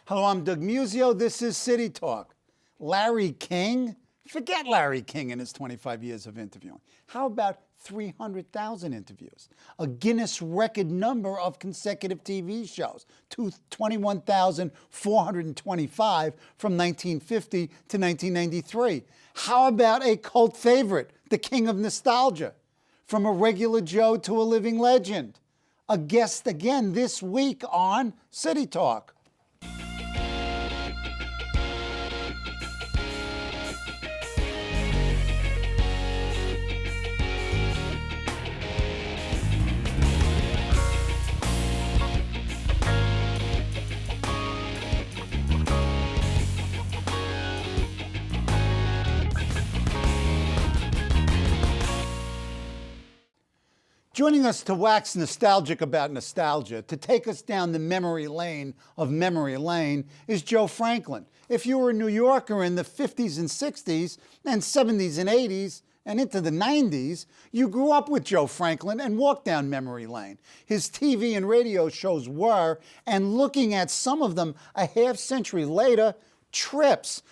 Hello, I'm Doug Musio. This is City Talk. Larry King? Forget Larry King and his 25 years of interviewing. How about 300,000 interviews? A Guinness record number of consecutive TV shows, 21,425 from 1950 to 1993. How about a cult favorite, the king of nostalgia? From a regular Joe to a living legend. A guest again this week on City Talk. Joining us to wax nostalgic about nostalgia, to take us down the memory lane of memory lane, is Joe Franklin. If you were a New Yorker in the 50s and 60s and 70s and 80s and into the 90s, you grew up with Joe Franklin and walked down memory lane. His TV and radio shows were, and looking at some of them a half century later, trips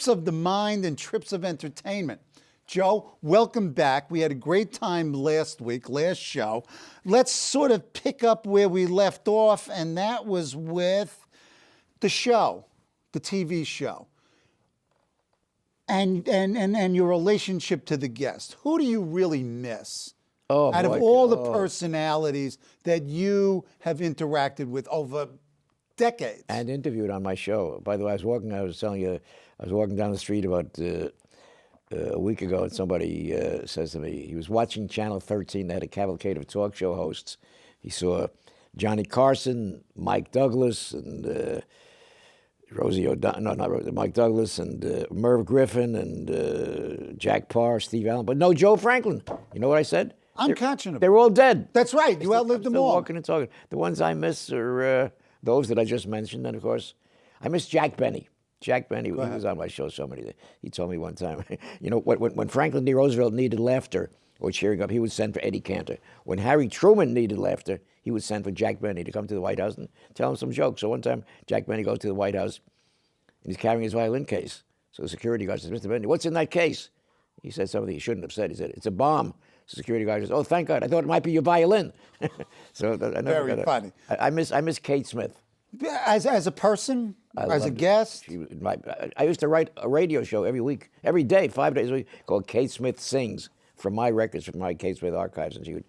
of the mind and trips of entertainment. Joe, welcome back. We had a great time last show. Let's sort of pick up where we left off, and that was with the show, the TV show, and your relationship to the guest. Who do you really miss out of all the personalities that you have interacted with over decades? And interviewed on my show. By the way, I was walking down the street about a week ago, and somebody says to me, he was watching Channel 13. They had a cavalcade of talk show hosts. He saw Johnny Carson, Mike Douglas, and Mike Douglas, and Merv Griffin, and Jack Parr, Steve Allen, but no Joe Franklin. You know what I said? Unconscionable. They're all dead. That's right. You outlived them all. Walking and talking. The ones I miss are those that I just mentioned, and of course, I miss Jack Benny. Jack Benny, he was on my show so many. He told me one time, you know, when Franklin D. Roosevelt needed laughter or cheering up, he would send for Eddie Cantor. When Harry Truman needed laughter, he would send for Jack Benny to come to the White House and tell him some jokes. So one time, Jack Benny goes to the White House, and he's carrying his violin case. So the security guard says, "Mr. Benny, what's in that case?" He said something he shouldn't have said. He said, "It's a bomb." So the security guard says, "Oh, thank God, I thought it might be your violin." So Very funny. I miss Kate Smith. As a person, as a guest? I used to write a radio show every day, 5 days a week, called Kate Smith Sings, from my records, from my Kate Smith archives. And she would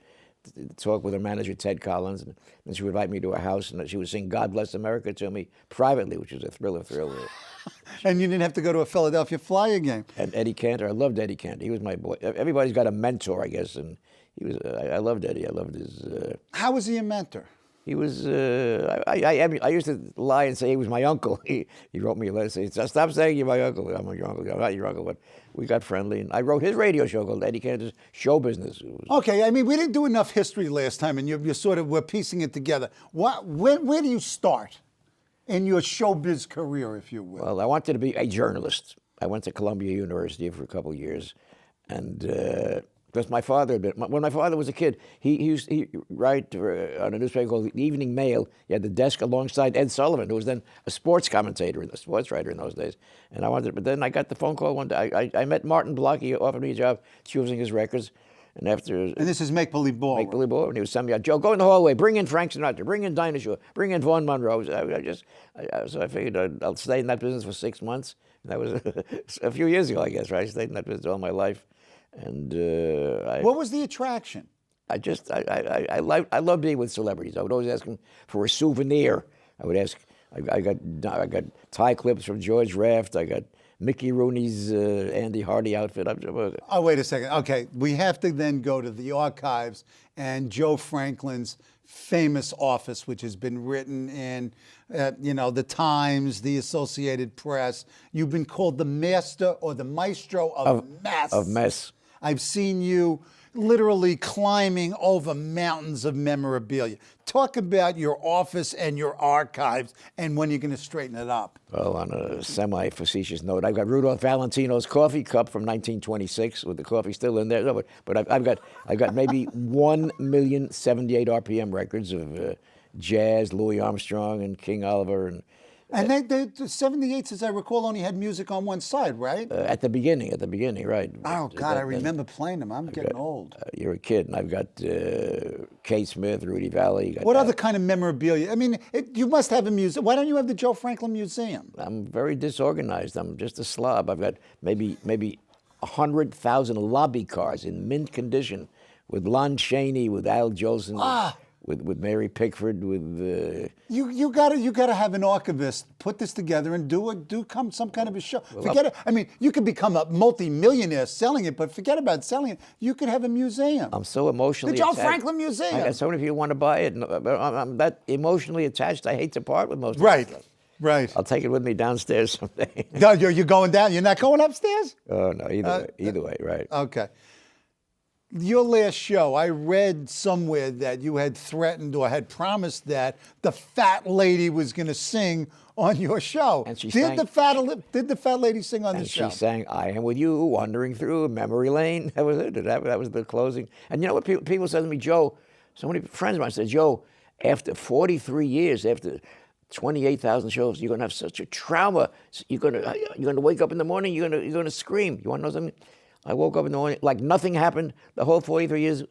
talk with her manager, Ted Collins, and then she would invite me to her house, and she would sing God Bless America to me privately, which was a thrill. And you didn't have to go to a Philadelphia Flyer game. And Eddie Cantor, I loved Eddie Cantor. He was my boy. Everybody's got a mentor, I guess, and he was. I loved Eddie. I loved his... How was he a mentor? He was, I used to lie and say he was my uncle. He wrote me a letter saying, "Stop saying you're my uncle. I'm your uncle. I'm not your uncle." But we got friendly, and I wrote his radio show called Eddie Cantor's Show Business. Okay, I mean, we didn't do enough history last time, and you sort of were piecing it together. Where do you start in your showbiz career, if you will? Well, I wanted to be a journalist. I went to Columbia University for a couple of years, and because my father, when my father was a kid, he used to write on a newspaper called The Evening Mail. He had the desk alongside Ed Sullivan, who was then a sports commentator, a sports writer in those days. And but then I got the phone call one day. I met Martin Block. He offered me a job choosing his records. And this is Make Believe Ball. Make Believe Ball. And he was sending me out, "Joe, go in the hallway, bring in Frank Sinatra, bring in Dinah Shore, bring in Vaughn Monroe." So I figured I'll stay in that business for 6 months. And that was a few years ago, I guess, right? I stayed in that business all my life. And what was the attraction? I love being with celebrities. I would always ask them for a souvenir. I would ask. I got tie clips from George Raft. I got Mickey Rooney's Andy Hardy outfit. Oh, wait a second. Okay, we have to then go to the archives and Joe Franklin's famous office, which has been written in, the Times, the Associated Press. You've been called the master or the maestro of mess. Of mess. I've seen you literally climbing over mountains of memorabilia. Talk about your office and your archives and when you're going to straighten it up. Well, on a semi-facetious note, I've got Rudolph Valentino's coffee cup from 1926 with the coffee still in there. No, but I've got maybe 1,078 RPM records of jazz, Louis Armstrong and King Oliver and And the 78s, as I recall, only had music on one side, right? At the beginning, right. Oh, God, I remember playing them. I'm getting old. You're a kid, and I've got Kate Smith, Rudy Valley. What other kind of memorabilia? I mean, you must have a museum. Why don't you have the Joe Franklin Museum? I'm very disorganized. I'm just a slob. I've got maybe 100,000 lobby cars in mint condition with Lon Chaney, with Al Jolson, with Mary Pickford, with You gotta have an archivist put this together and do some kind of a show. Forget it. I mean, you could become a multi-millionaire selling it, but forget about selling it. You could have a museum. I'm so emotionally The Joe attached. Franklin Museum. I got so many people want to buy it. I'm that emotionally attached. I hate to part with most of Right. it. Right. I'll take it with me downstairs someday. No, you're going down. You're not going upstairs? Oh no, either way, right. Okay. Your last show, I read somewhere that you had threatened or had promised that the fat lady was going to sing on your show. And she did sang- the fat lady sing on the And show? she sang "I Am With You," wandering through memory lane. That was it. That was the closing. And you know what people said to me, Joe? So many friends of mine said, Joe, after 43 years, after 28,000 shows, you're gonna have such a trauma. You're gonna wake up in the morning. You're gonna scream. You want to know something? I woke up in the morning like nothing happened. The whole 43 years,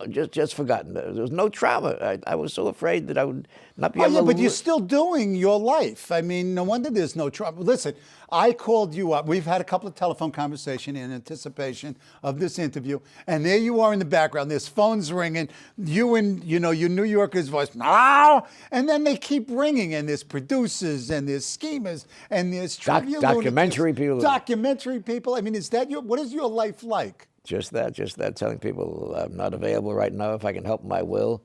just forgotten. There was no trauma. I was so afraid that I would not be able to. But you're still doing your life. I mean, no wonder there's no trouble. Listen, I called you up. We've had a couple of telephone conversations in anticipation of this interview, and there you are in the background. There's phones ringing. You and your New Yorker's voice, and then they keep ringing, and there's producers, and there's schemers, and there's documentary people. Documentary people. I mean, what is your life like? Just that, telling people I'm not available right now. If I can help them, I will.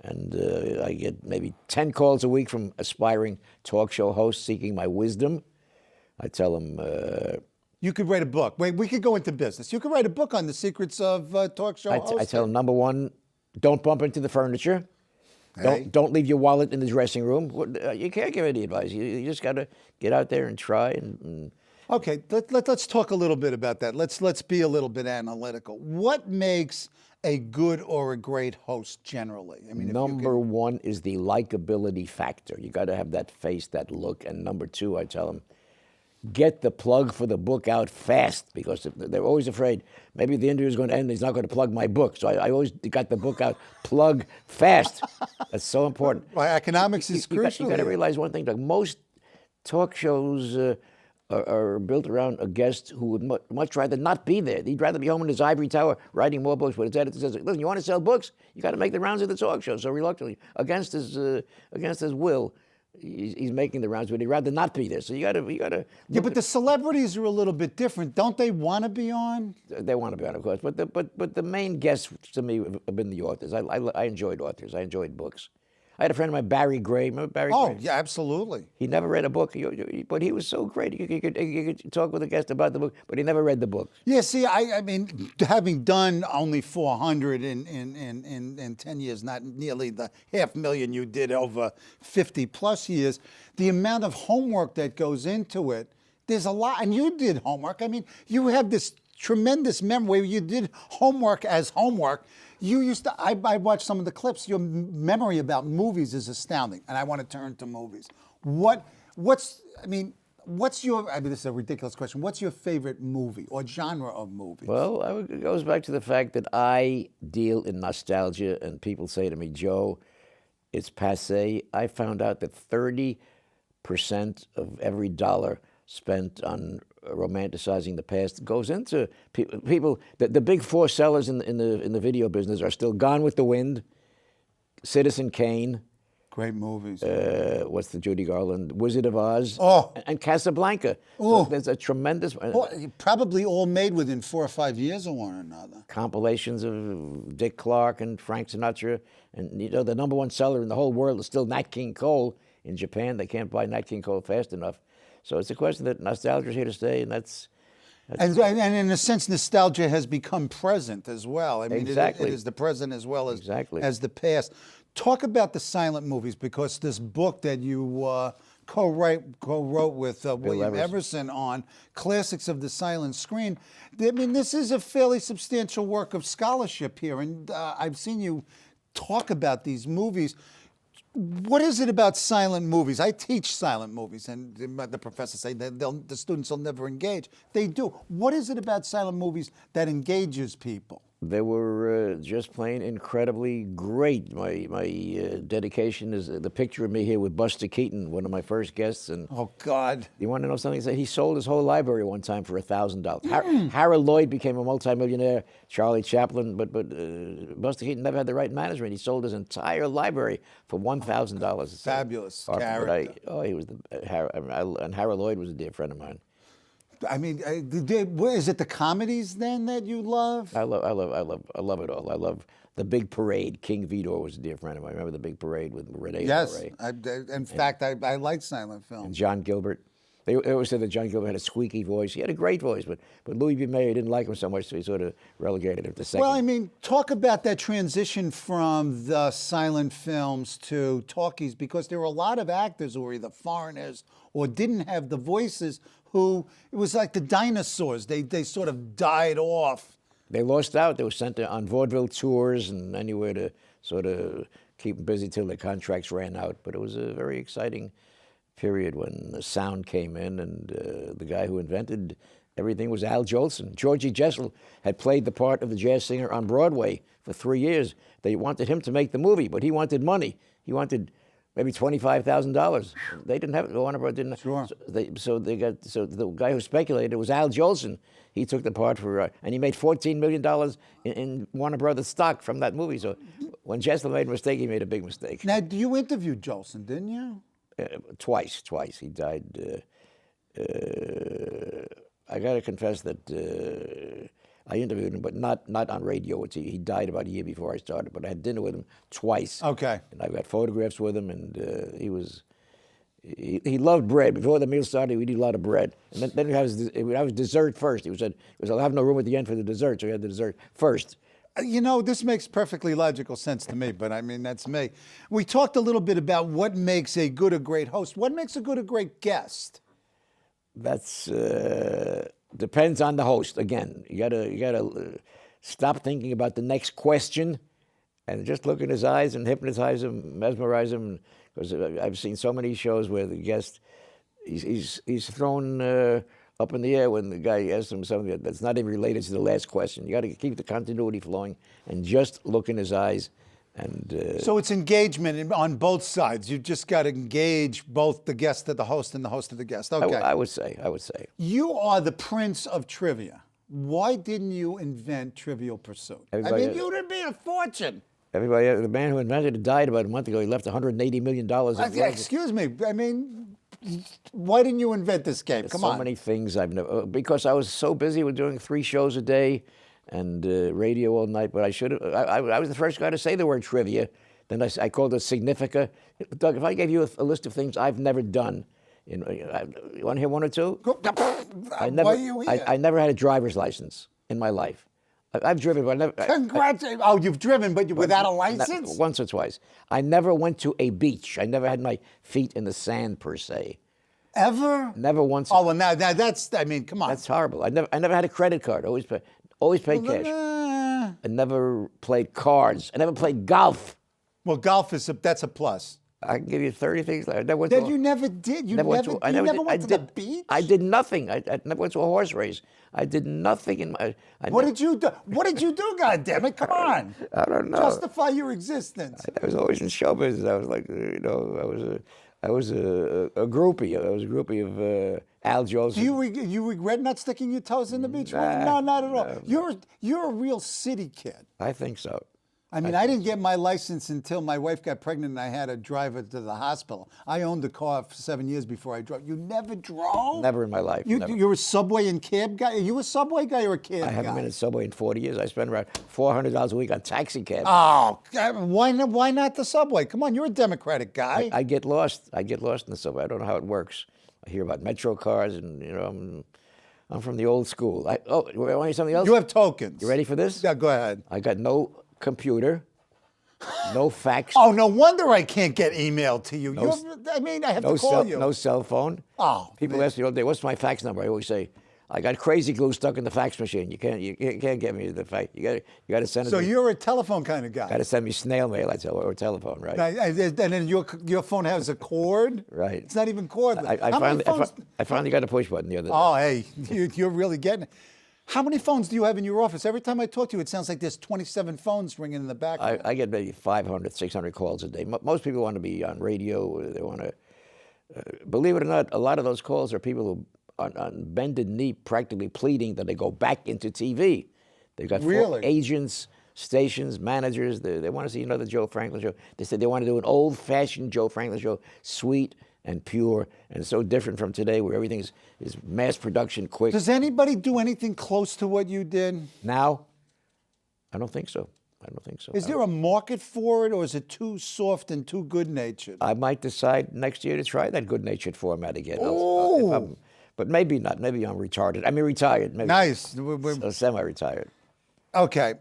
And I get maybe 10 calls a week from aspiring talk show hosts seeking my wisdom. I tell them... you could write a book. Wait, we could go into business. You could write a book on the secrets of talk show hosting. I tell them, number one, don't bump into the furniture. Hey. Don't leave your wallet in the dressing room. You can't give any advice. You just got to get out there and try and Okay, let's talk a little bit about that. Let's be a little bit analytical. What makes a good or a great host generally? I mean, number one is the likability factor. You got to have that face, that look. And number two, I tell them, get the plug for the book out fast, because they're always afraid maybe the interview is going to end and he's not going to plug my book. So I always got the book out, plug fast. That's so important. Well, economics is crucial. You got to realize one thing, Doug. Most talk shows are built around a guest who would much rather not be there. He'd rather be home in his ivory tower writing more books. But his editor says, "Listen, you want to sell books? You got to make the rounds of the talk show." So reluctantly, against his will, he's making the rounds. But he'd rather not be there. So you got to. Yeah, but the celebrities are a little bit different. Don't they want to be on? They want to be on, of course. But the main guests to me have been the authors. I enjoyed authors. I enjoyed books. I had a friend of mine, Barry Gray. Remember Barry Gray? Oh, yeah, absolutely. He never read a book, but he was so great. You could talk with a guest about the book, but he never read the book. Yeah, see, I mean, having done only 400 in 10 years, not nearly the 500,000 you did over 50 plus years, the amount of homework that goes into it, there's a lot. And you did homework. I mean, you have this tremendous memory. You did homework as homework. You used to, I watched some of the clips. Your memory about movies is astounding, and I want to turn to movies. This is a ridiculous question. What's your favorite movie or genre of movies? Well, it goes back to the fact that I deal in nostalgia, and people say to me, Joe, it's passé. I found out that 30% of every dollar spent on romanticizing the past goes into people. The big four sellers in the video business are still Gone with the Wind, Citizen Kane. Great movies. What's the Judy Garland? Wizard of Oz. Oh. And Casablanca. Oh. So there's a tremendous... probably all made within 4 or 5 years of one another. Compilations of Dick Clark and Frank Sinatra. And the number one seller in the whole world is still Nat King Cole. In Japan, they can't buy Nat King Cole fast enough. So it's a question that nostalgia is here to stay, and that's and in a sense, nostalgia has become present as well. I mean, exactly. It is the present as well as exactly. as the past. Talk about the silent movies, because this book that you co-wrote with William Everson on Classics of the Silent Screen. I mean, this is a fairly substantial work of scholarship here, and I've seen you talk about these movies. What is it about silent movies? I teach silent movies, and the professors say that the students will never engage. They do. What is it about silent movies that engages people? They were just plain incredibly great. My dedication is the picture of me here with Buster Keaton, one of my first guests. And Oh, God. you want to know something? He sold his whole library one time for $1,000. Harold Lloyd became a multimillionaire, Charlie Chaplin, but Buster Keaton never had the right management. He sold his entire library for $1,000. Fabulous character. He was and Harold Lloyd was a dear friend of mine. I mean, is it the comedies then that you love? I love it all. I love The Big Parade. King Vidor was a dear friend of mine. Remember The Big Parade with Renee? Yes. Zellweger? In fact, I like silent And films. John Gilbert. They always said that John Gilbert had a squeaky voice. He had a great voice, but Louis B. Mayer didn't like him so much, so he sort of relegated him to second. Well, I mean, talk about that transition from the silent films to talkies, because there were a lot of actors who were either foreigners or didn't have the voices who, it was like the dinosaurs. They sort of died off. They lost out. They were sent on vaudeville tours and anywhere to sort of keep them busy till their contracts ran out. But it was a very exciting period when the sound came in, and the guy who invented everything was Al Jolson. Georgie Jessel had played the part of the jazz singer on Broadway for 3 years. They wanted him to make the movie, but he wanted money. He wanted maybe $25,000. They didn't have it. Warner Bros. Didn't. Sure. So the guy who speculated was Al Jolson. He took the part for, and he made $14 million in Warner Brothers stock from that movie. So when Jessel made a mistake, he made a big mistake. Now, you interviewed Jolson, didn't you? Twice. He died. I got to confess that I interviewed him, but not on radio. He died about a year before I started, but I had dinner with him twice. Okay. And I've got photographs with him, and he loved bread. Before the meal started, we'd eat a lot of bread. And then we have dessert first. He said, I'll have no room at the end for the dessert, so we had the dessert first. You know, this makes perfectly logical sense to me, but I mean, that's me. We talked a little bit about what makes a good or great host. What makes a good or great guest? That's depends on the host. Again, you gotta stop thinking about the next question and just look in his eyes and hypnotize him, mesmerize him. Because I've seen so many shows where the guest he's thrown up in the air when the guy asks him something that's not even related to the last question. You got to keep the continuity flowing and just look in his eyes. And so it's engagement on both sides. You just got to engage both the guest of the host and the host of the guest. Okay. I would say. You are the prince of trivia. Why didn't you invent Trivial Pursuit? You would be a fortune. Everybody, the man who invented it died about a month ago. He left $180 million. Excuse me. I mean, why didn't you invent this game? There's Come on. So many things I've never, because I was so busy with doing 3 shows a day and radio all night. But I should have. I was the first guy to say the word trivia. Then I called it Significa. Doug, if I gave you a list of things I've never done, you want to hear one or two? Why are you here? I never had a driver's license in my life. I've driven, but I never. Congratulations! Oh, you've driven, but without a license? Once or twice. I never went to a beach. I never had my feet in the sand per se. Ever? Never once. Oh, well, now that's. I mean, come on. That's horrible. I never had a credit card. Always paid cash. I never played cards. I never played golf. Well, golf that's a plus. I can give you 30 things. I never went That you never did. You never went to the beach. I did nothing. I never went to a horse race. I did nothing in my. What did you do? What did you do? God damn it! Come on. I don't know. Justify your existence. I was always in show business. I was like, I was a groupie. I was a groupie of Al Jolson. Do you regret not sticking your toes in the beach? No, not at all. You're a real city kid. I think so. I mean, I didn't get my license until my wife got pregnant and I had to drive her to the hospital. I owned a car for 7 years before I drove. You never drove? Never in my life. You're a subway and cab guy? Are you a subway guy or a cab guy? I haven't been in subway in 40 years. I spend around $400 a week on taxi cabs. Oh, why not the subway? Come on, you're a Democratic guy. I get lost. I get lost in the subway. I don't know how it works. I hear about metro cars and, I'm from the old school. Want to hear something else? You have tokens. You ready for this? Yeah, go ahead. I got no computer, no fax. Oh, no wonder I can't get email to you. I have to call you. No cell phone. Oh, People ask me all day, what's my fax number? I always say, I got crazy glue stuck in the fax machine. You can't get me the fax. You got to send it. So you're a telephone kind of guy. Got to send me snail mail, or telephone, right? And then your phone has a cord. Right. It's not even cordless. I finally got a push button the other day. Oh, hey, you're really getting it. How many phones do you have in your office? Every time I talk to you, it sounds like there's 27 phones ringing in the background. I get maybe 500, 600 calls a day. Most people want to be on radio. They want to, believe it or not, a lot of those calls are people who on bended knee practically pleading that they go back into TV. They've got Really? agents, stations, managers. They want to see another Joe Franklin show. They said they want to do an old-fashioned Joe Franklin show, sweet and pure, and so different from today where everything is mass production, quick. Does anybody do anything close to what you did? Now? I don't think so. Is there a market for it, or is it too soft and too good-natured? I might decide next year to try that good-natured format again. Oh. But maybe not. Maybe I'm retarded. I mean, retired. Maybe. Nice. Semi-retired. Okay.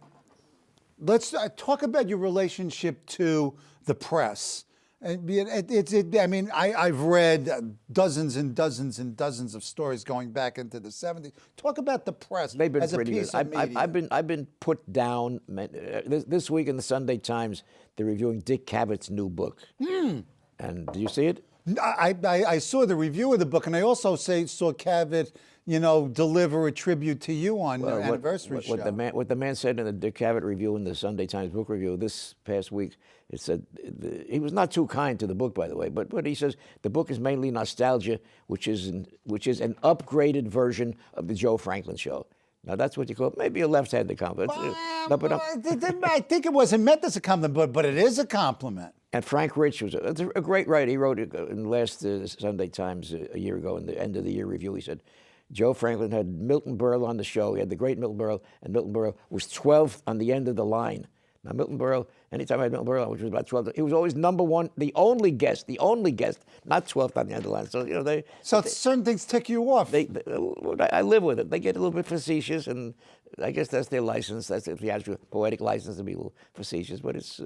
Let's talk about your relationship to the press. I've read dozens and dozens and dozens of stories going back into the 70s. Talk about the press. They've been as pretty a piece good. of media. I've been put down. This week in the Sunday Times, they're reviewing Dick Cavett's new book. And do you see it? I saw the review of the book, and I also saw Cavett, deliver a tribute to you on the anniversary show. What the man said in the Dick Cavett review in the Sunday Times book review this past week, it said he was not too kind to the book, by the way, but he says the book is mainly nostalgia, which is an upgraded version of the Joe Franklin show. Now that's what you call maybe a left-handed compliment. I think it wasn't meant as a compliment, but it is a compliment. And Frank Rich was a great writer. He wrote it in the last Sunday Times a year ago in the end of the year review. He said, Joe Franklin had Milton Berle on the show. He had the great Milton Berle, and Milton Berle was 12th on the end of the line. Now, Milton Berle, anytime I had Milton Berle, which was about 12th, he was always number one, the only guest, not 12th on the end of the line. So, certain things tick you off. I live with it. They get a little bit facetious, and I guess that's their license. That's the actual poetic license to be a little facetious, but it's...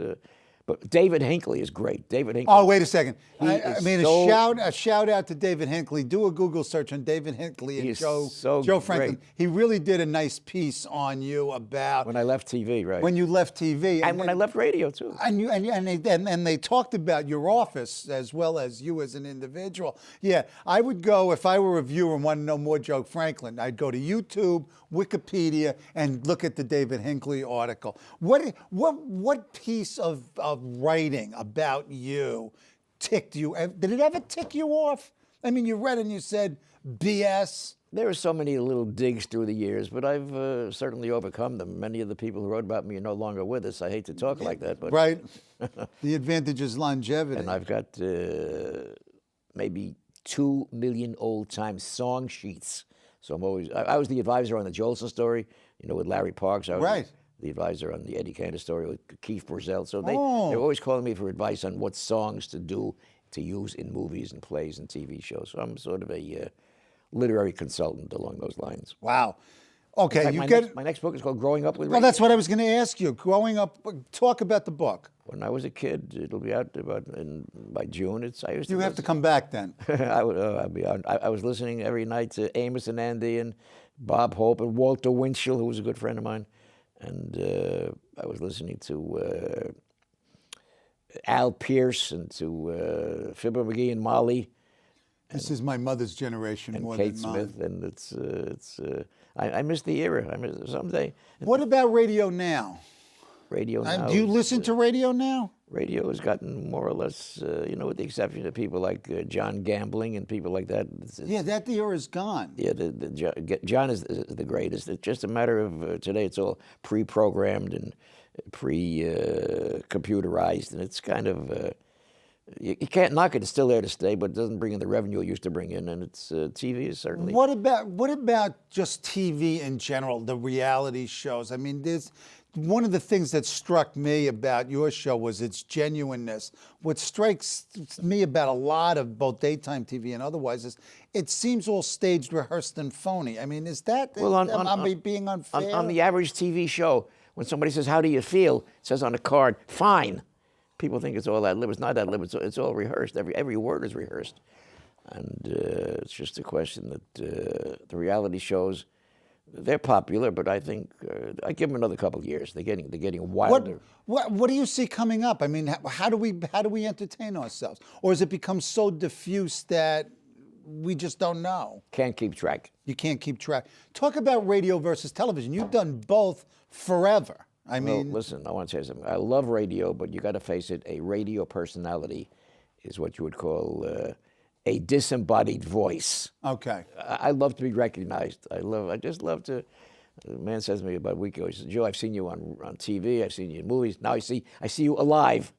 But David Hinckley is great. David Hinckley. Oh, wait a second. A shout out to David Hinckley. Do a Google search on David Hinckley and Joe Franklin. Great. He really did a nice piece on you about when I left TV, right? When you left TV, and when I left radio too. And they talked about your office as well as you as an individual. Yeah, I would go if I were a viewer and wanted to know more Joe Franklin. I'd go to YouTube, Wikipedia, and look at the David Hinckley article. What piece of writing about you ticked you? Did it ever tick you off? I mean, you read and you said BS. There are so many little digs through the years, but I've certainly overcome them. Many of the people who wrote about me are no longer with us. I hate to talk like that, but right. The advantage is longevity. And I've got maybe 2 million old-time song sheets. So I was the advisor on the Jolson story, with Larry Parks. I was the advisor on the Eddie Cantor story with Keith Brazell. So they're always calling me for advice on what songs to use in movies and plays and TV shows. So I'm sort of a literary consultant along those lines. Wow. Okay, fact, my next book is called Growing Up with Radio. Well, that's what I was going to ask you. Growing Up, talk about the book. When I was a kid, it'll be out by June. You have to come back then. I was listening every night to Amos and Andy and Bob Hope and Walter Winchell, who was a good friend of mine. And I was listening to Al Pierce and to Fibber McGee and Molly. This is my mother's generation and more Kate than mine. Smith, and I miss the era. I miss someday. What about radio now? Radio now. Do you listen to radio now? Radio has gotten more or less, with the exception of people like John Gambling and people like that. That era is gone. Yeah, John is the greatest. It's just a matter of today. It's all pre-programmed and pre-computerized, and it's kind of. You can't knock it; it's still there to stay, but it doesn't bring in the revenue it used to bring in. And it's TV is certainly. What about just TV in general? The reality shows. I mean, there's one of the things that struck me about your show was its genuineness. What strikes me about a lot of both daytime TV and otherwise is it seems all staged, rehearsed, and phony. I mean, is that am I being unfair? On the average TV show, when somebody says, "How do you feel?" it says on a card, "Fine." People think it's all ad lib. It's not ad lib. It's all rehearsed. Every word is rehearsed. And it's just a question that the reality shows, they're popular, but I think I give them another couple of years. They're getting wilder. What do you see coming up? I mean, how do we entertain ourselves, or has it become so diffuse that we just don't know? Can't keep track. You can't keep track. Talk about radio versus television. You've done both forever. I mean, listen, I want to say something. I love radio, but you got to face it. A radio personality is what you would call a disembodied voice. okay. I love to be recognized. I just love to. A man says to me about a week ago, he says, Joe, I've seen you on TV, I've seen you in movies. Now I see you alive.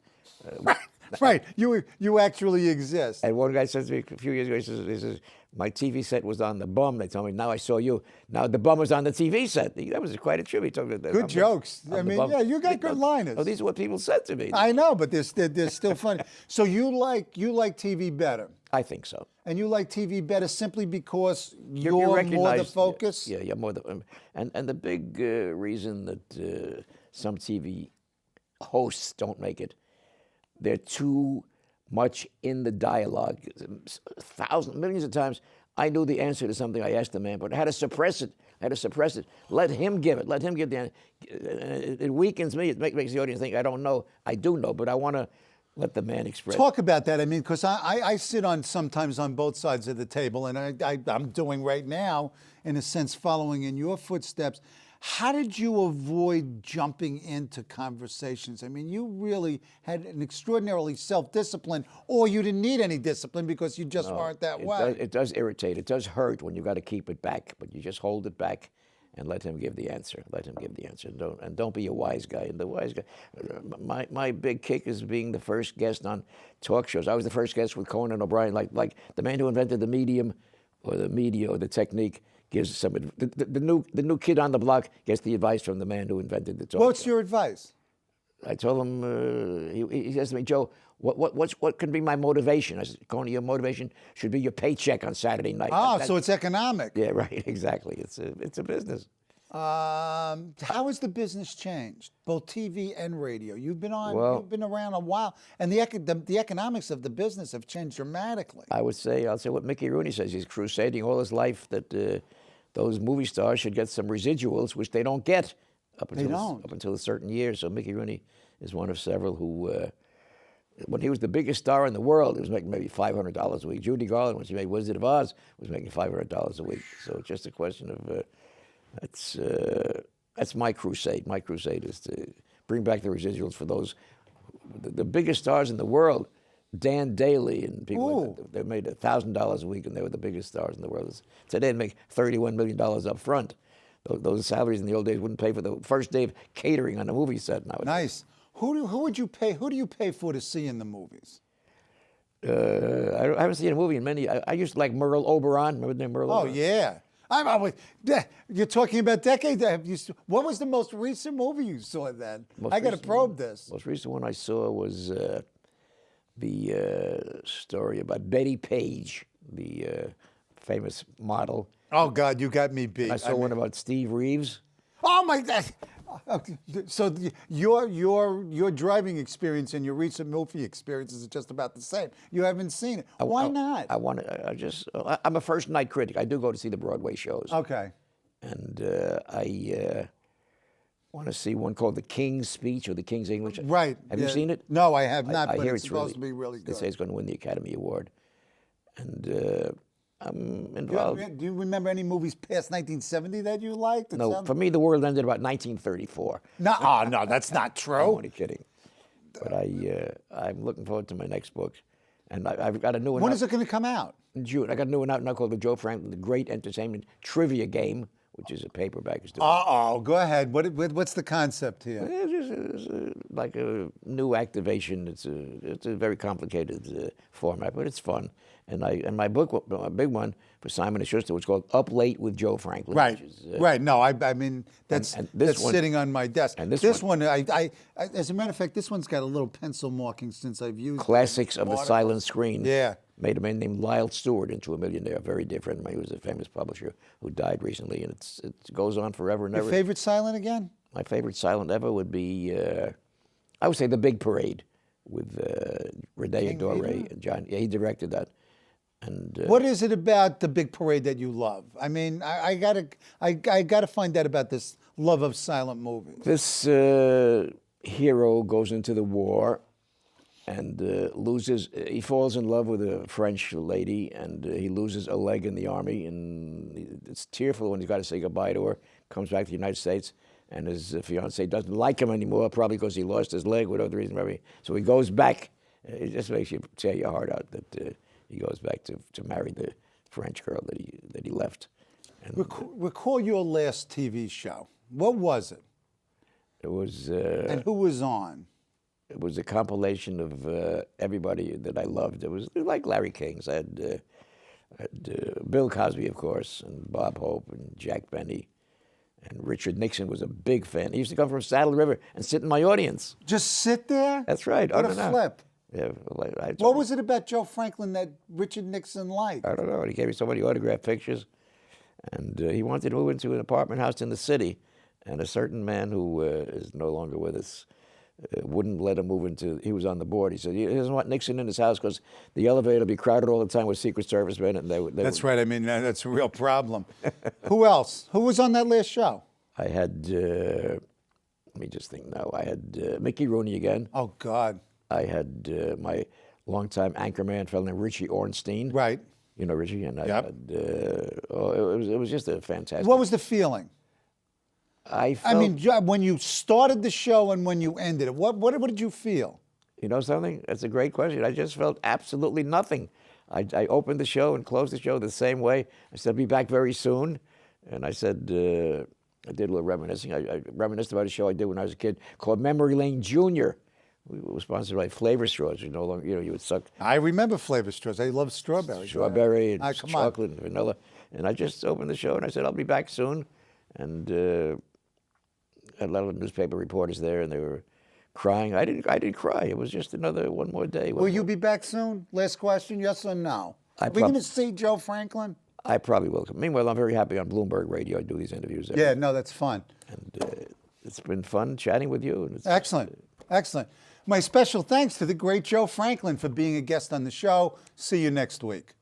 Right. You actually exist. And one guy says to me a few years ago, he says, my TV set was on the bum. They told me, now I saw you. Now the bum was on the TV set. That was quite a tribute. Good jokes. I mean, yeah, you got good liners. Oh, these are what people said to me. I know, but they're still funny. So you like TV better. I think so. And you like TV better simply because you're You're more the recognized. focus? Yeah, you're more the. And the big reason that some TV hosts don't make it, they're too much in the dialogue. Millions of times, I knew the answer to something I asked the man, but I had to suppress it. Let him give it. Let him give the answer. It weakens me. It makes the audience think I don't know. I do know, but I want to let the man express. Talk about that. I mean, because I sit sometimes on both sides of the table, and I'm doing right now, in a sense, following in your footsteps. How did you avoid jumping into conversations? I mean, you really had an extraordinarily self-discipline, or you didn't need any discipline because you just weren't that way. It does irritate. It does hurt when you got to keep it back, but you just hold it back and let him give the answer. Don't be a wise guy. And the wise guy, my big kick is being the first guest on talk shows. I was the first guest with Conan O'Brien, like the man who invented the medium, or the media, or the technique. Gives some the new kid on the block gets the advice from the man who invented the talk. What's your advice? I told him. He says to me, Joe, what can be my motivation? I said, Coney, your motivation should be your paycheck on Saturday night. So it's economic. Yeah, right. Exactly. It's a business. How has the business changed, both TV and radio? You've been around a while, and the economics of the business have changed dramatically. I'll say what Mickey Rooney says. He's crusading all his life that those movie stars should get some residuals, which they don't get up until a certain year. So Mickey Rooney is one of several who, when he was the biggest star in the world, he was making maybe $500 a week. Judy Garland, when she made Wizard of Oz, was making $500 a week. So it's just a question of. That's my crusade. My crusade is to bring back the residuals for those, the biggest stars in the world. Dan Daly and people, they made $1,000 a week, and they were the biggest stars in the world. Today they make $31 million up front. Those salaries in the old days wouldn't pay for the first day of catering on a movie set nowadays. Nice. Who would you pay? Who do you pay for to see in the movies? I haven't seen a movie in many. I used to like Merle Oberon. Remember the name Merle Oberon? Oh yeah. You're talking about decades. What was the most recent movie you saw then? I got to probe this. Most recent one I saw was the story about Betty Page, the famous model. Oh God, you got me beat. I saw one about Steve Reeves. Oh my God. Okay. So your driving experience and your recent movie experiences are just about the same. You haven't seen it. Why not? I'm a first night critic. I do go to see the Broadway shows. Okay. And I want to see one called The King's Speech or The King's English. Right. Have you seen it? No, I have not. I but hear it's supposed to be really good. They say it's going to win the Academy Award. And I'm involved. Do you remember any movies past 1970 that you liked? No, for me, the world ended about 1934. No, that's not true. I'm only kidding. But I'm looking forward to my next book. And I've got a new one. When is it going to come out? In June. I got a new one out now called The Joe Franklin, The Great Entertainment Trivia Game, which is a paperback. Go ahead. What's the concept here? It's like a new activation. It's a very complicated format, but it's fun. And my book, my big one for Simon & Schuster, was called Up Late with Joe Franklin. Right. Which is, right. No, I mean that's one, sitting on my desk. And this one, I as a matter of fact, this one's got a little pencil marking since I've used Classics of the Silent Screen. Yeah. Made a man named Lyle Stewart into a millionaire. Very different. He was a famous publisher who died recently, and it goes on forever and ever. Your favorite silent again? My favorite silent ever would be, I would say, The Big Parade with Rene Adore and John. Yeah, he directed that. And What is it about the big parade that you love? I mean, I gotta find out about this love of silent movies. this hero goes into the war and loses. He falls in love with a French lady, and he loses a leg in the army, and it's tearful when he's got to say goodbye to her. Comes back to the United States, and his fiance doesn't like him anymore, probably because he lost his leg, whatever the reason, maybe. So he goes back. It just makes you tear your heart out that he goes back to marry the French girl that he left. And Recall your last TV show. What was it? it was. And who was on? It was a compilation of everybody that I loved. It was like Larry King's. I had Bill Cosby, of course, and Bob Hope, and Jack Benny, and Richard Nixon was a big fan. He used to come from Saddle River and sit in my audience. Just sit there? That's right. What a flip. Yeah, What was it about Joe Franklin that Richard Nixon liked? I don't know. He gave me so many autographed pictures, and he wanted to move into an apartment house in the city, and a certain man who is no longer with us wouldn't let him move into. He was on the board. He said he doesn't want Nixon in his house because the elevator will be crowded all the time with Secret Service men, and That's right. I mean, that's a real problem. Who else? Who was on that last show? I had. Let me just think now. I had Mickey Rooney again. Oh God. I had my longtime anchorman, fellow named Richie Ornstein. Right. You know Richie, and I Yep. had. It was just a fantastic. What was the feeling? I felt, I mean, when you started the show and when you ended it, what did you feel? You know something? That's a great question. I just felt absolutely nothing. I opened the show and closed the show the same way. I said, I'll be back very soon. And I said, I did a little reminiscing. I reminisced about a show I did when I was a kid called Memory Lane Jr. We were sponsored by Flavor Straws. You no longer, you would suck I remember Flavor Straws. I love strawberry. strawberry and Come chocolate and vanilla. And I just opened the show and I said, I'll be back soon. And had a lot of newspaper reporters there, and they were crying. I didn't cry. It was just one more day. Will you be back soon? Last question, yes or no? Are we going to see Joe Franklin? I probably will. Meanwhile, I'm very happy on Bloomberg Radio. I do these interviews there. Yeah, no, that's fun. And it's been fun chatting with you. And it's, Excellent. Excellent. My special thanks to the great Joe Franklin for being a guest on the show. See you next week.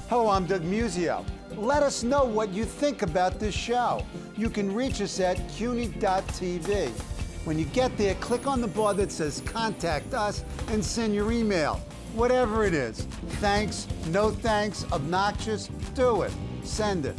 Hello, I'm Doug Musio. Let us know what you think about this show. You can reach us at CUNY.TV. When you get there, click on the bar that says Contact Us and send your email. Whatever it is. Thanks, no thanks, obnoxious, do it. Send it.